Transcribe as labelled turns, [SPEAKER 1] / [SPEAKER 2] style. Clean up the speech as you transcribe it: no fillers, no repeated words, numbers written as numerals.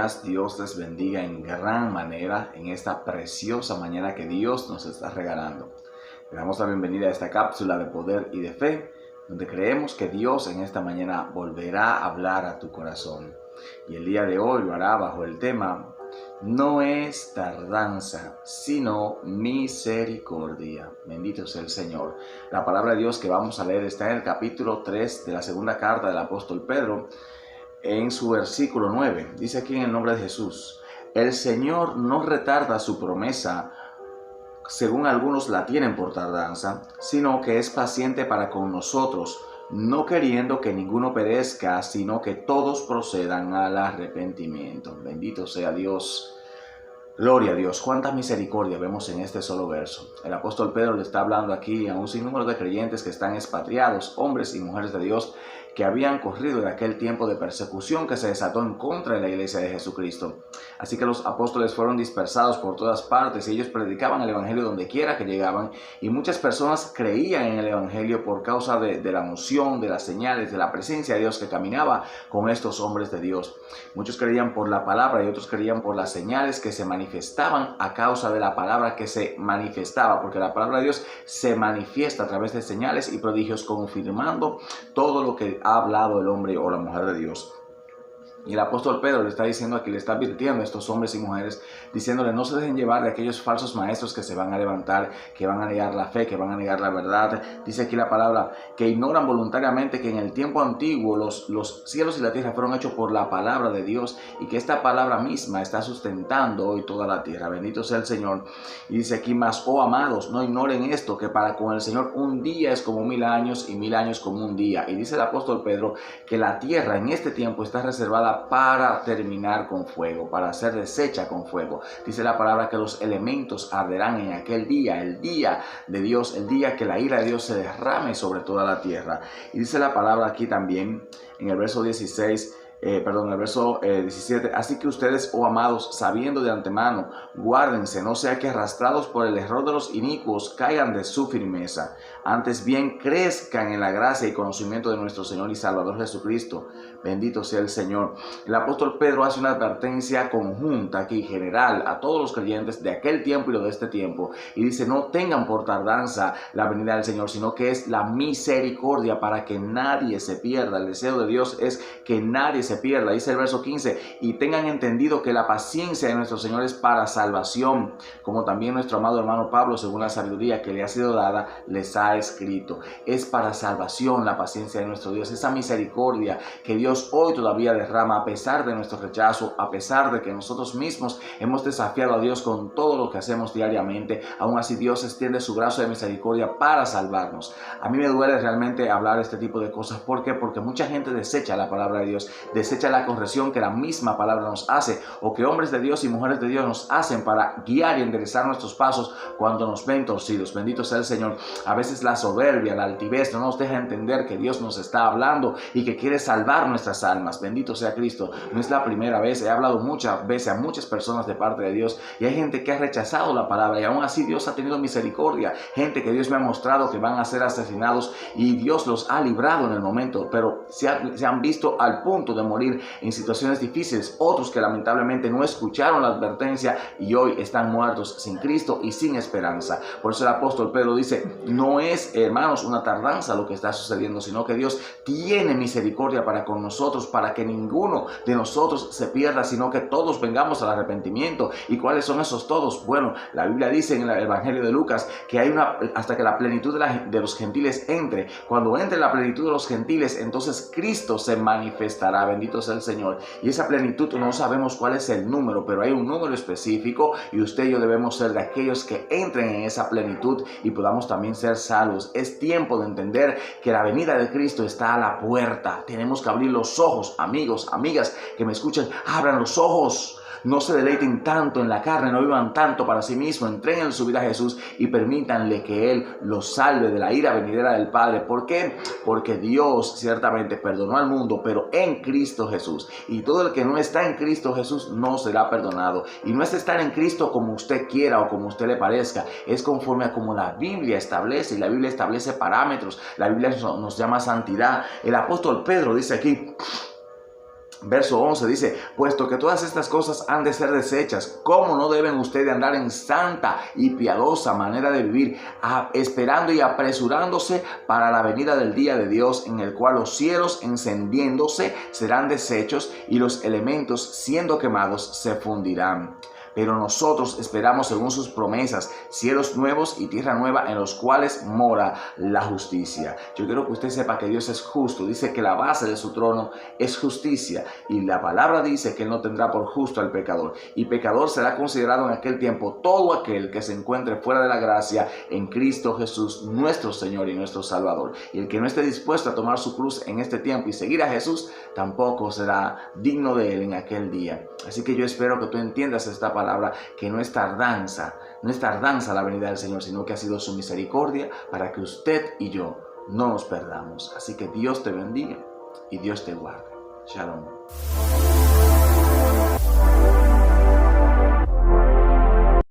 [SPEAKER 1] días, Dios les bendiga en gran manera en esta preciosa mañana que Dios nos está regalando. Le damos la bienvenida a esta cápsula de poder y de fe, donde creemos que Dios en esta mañana volverá a hablar a tu corazón. Y el día de hoy lo hará bajo el tema: no es tardanza, sino misericordia. Bendito sea el Señor. La palabra de Dios que vamos a leer está en el capítulo 3 de la segunda carta del apóstol Pedro, en su versículo 9. Dice aquí en el nombre de Jesús: el Señor no retarda su promesa, según algunos la tienen por tardanza, sino que es paciente para con nosotros, no queriendo que ninguno perezca, sino que todos procedan al arrepentimiento. Bendito sea Dios. Gloria a Dios. Cuánta misericordia vemos en este solo verso. El apóstol Pedro le está hablando aquí a un sinnúmero de creyentes que están expatriados, hombres y mujeres de Dios, que habían corrido de aquel tiempo de persecución que se desató en contra de la iglesia de Jesucristo. Así que los apóstoles fueron dispersados por todas partes y ellos predicaban el evangelio donde quiera que llegaban, y muchas personas creían en el evangelio por causa de la unción, de las señales, de la presencia de Dios que caminaba con estos hombres de Dios. Muchos creían por la palabra y otros creían por las señales que se manifestaban a causa de la palabra que se manifestaba, porque la palabra de Dios se manifiesta a través de señales y prodigios, confirmando todo lo que ha hablado el hombre o la mujer de Dios. Y el apóstol Pedro le está diciendo aquí, le está advirtiendo a estos hombres y mujeres, diciéndole: no se dejen llevar de aquellos falsos maestros que se van a levantar, que van a negar la fe, que van a negar la verdad. Dice aquí la palabra que ignoran voluntariamente que en el tiempo antiguo los cielos y la tierra fueron hechos por la palabra de Dios, y que esta palabra misma está sustentando hoy toda la tierra. Bendito sea el Señor. Y dice aquí: mas, oh amados, no ignoren esto, que para con el Señor un día es como 1000 años y 1000 años como un día. Y dice el apóstol Pedro que la tierra en este tiempo está reservada para terminar con fuego, para ser deshecha con fuego. Dice la palabra que los elementos arderán en aquel día, el día de Dios, el día que la ira de Dios se derrame sobre toda la tierra. Y dice la palabra aquí también en el verso 17: así que ustedes, oh amados, sabiendo de antemano, guárdense, no sea que arrastrados por el error de los inicuos caigan de su firmeza. Antes bien, crezcan en la gracia y conocimiento de nuestro Señor y Salvador Jesucristo. Bendito sea el Señor. El apóstol Pedro hace una advertencia conjunta aquí, general, a todos los creyentes de aquel tiempo y lo de este tiempo. Y dice: no tengan por tardanza la venida del Señor, sino que es la misericordia para que nadie se pierda. El deseo de Dios es que nadie se pierda. Dice el verso 15: y tengan entendido que la paciencia de nuestro Señor es para salvación, como también nuestro amado hermano Pablo, según la sabiduría que le ha sido dada, les ha escrito. Es para salvación la paciencia de nuestro Dios, esa misericordia que Dios hoy todavía derrama a pesar de nuestro rechazo, a pesar de que nosotros mismos hemos desafiado a Dios con todo lo que hacemos diariamente. Aún así Dios extiende su brazo de misericordia para salvarnos. A mí me duele realmente hablar este tipo de cosas. ¿Por qué? Porque mucha gente desecha la palabra de Dios, desecha la corrección que la misma palabra nos hace, o que hombres de Dios y mujeres de Dios nos hacen para guiar y enderezar nuestros pasos cuando nos ven torcidos. Bendito sea el Señor. A veces la soberbia, la altivez no nos deja entender que Dios nos está hablando y que quiere salvar nuestras almas. Bendito sea Cristo. No es la primera vez, he hablado muchas veces a muchas personas de parte de Dios, y hay gente que ha rechazado la palabra, y aún así Dios ha tenido misericordia. Gente que Dios me ha mostrado que van a ser asesinados y Dios los ha librado en el momento, pero se han visto al punto de morir en situaciones difíciles. Otros que lamentablemente no escucharon la advertencia y hoy están muertos sin Cristo y sin esperanza. Por eso el apóstol Pedro dice: no es, hermanos, una tardanza lo que está sucediendo, sino que Dios tiene misericordia para con nosotros, para que ninguno de nosotros se pierda, sino que todos vengamos al arrepentimiento. ¿Y cuáles son esos todos? Bueno, la Biblia dice en el Evangelio de Lucas que hay hasta que la plenitud de los gentiles entre. Cuando entre la plenitud de los gentiles, entonces Cristo se manifestará. Bendito sea el Señor. Y esa plenitud no sabemos cuál es el número, pero hay un número específico, y usted y yo debemos ser de aquellos que entren en esa plenitud y podamos también ser salvos. Es tiempo de entender que la venida de Cristo está a la puerta. Tenemos que abrir los ojos. Amigos, amigas que me escuchan, abran los ojos. No se deleiten tanto en la carne, no vivan tanto para sí mismos. Entreguen su vida a Jesús y permítanle que Él los salve de la ira venidera del Padre. ¿Por qué? Porque Dios ciertamente perdonó al mundo, pero en Cristo Jesús. Y todo el que no está en Cristo Jesús no será perdonado. Y no es estar en Cristo como usted quiera o como usted le parezca. Es conforme a como la Biblia establece. Y la Biblia establece parámetros. La Biblia nos llama santidad. El apóstol Pedro dice aquí: Verso 11 dice, puesto que todas estas cosas han de ser deshechas, ¿cómo no deben ustedes andar en santa y piadosa manera de vivir, esperando y apresurándose para la venida del día de Dios, en el cual los cielos encendiéndose serán deshechos y los elementos siendo quemados se fundirán? Pero nosotros esperamos según sus promesas, cielos nuevos y tierra nueva en los cuales mora la justicia. Yo quiero que usted sepa que Dios es justo. Dice que la base de su trono es justicia. Y la palabra dice que Él no tendrá por justo al pecador. Y pecador será considerado en aquel tiempo todo aquel que se encuentre fuera de la gracia en Cristo Jesús, nuestro Señor y nuestro Salvador. Y el que no esté dispuesto a tomar su cruz en este tiempo y seguir a Jesús, tampoco será digno de Él en aquel día. Así que yo espero que tú entiendas esta palabra, que no es tardanza la venida del Señor, sino que ha sido su misericordia para que usted y yo no nos perdamos. Así que Dios te bendiga y Dios te guarde. Shalom.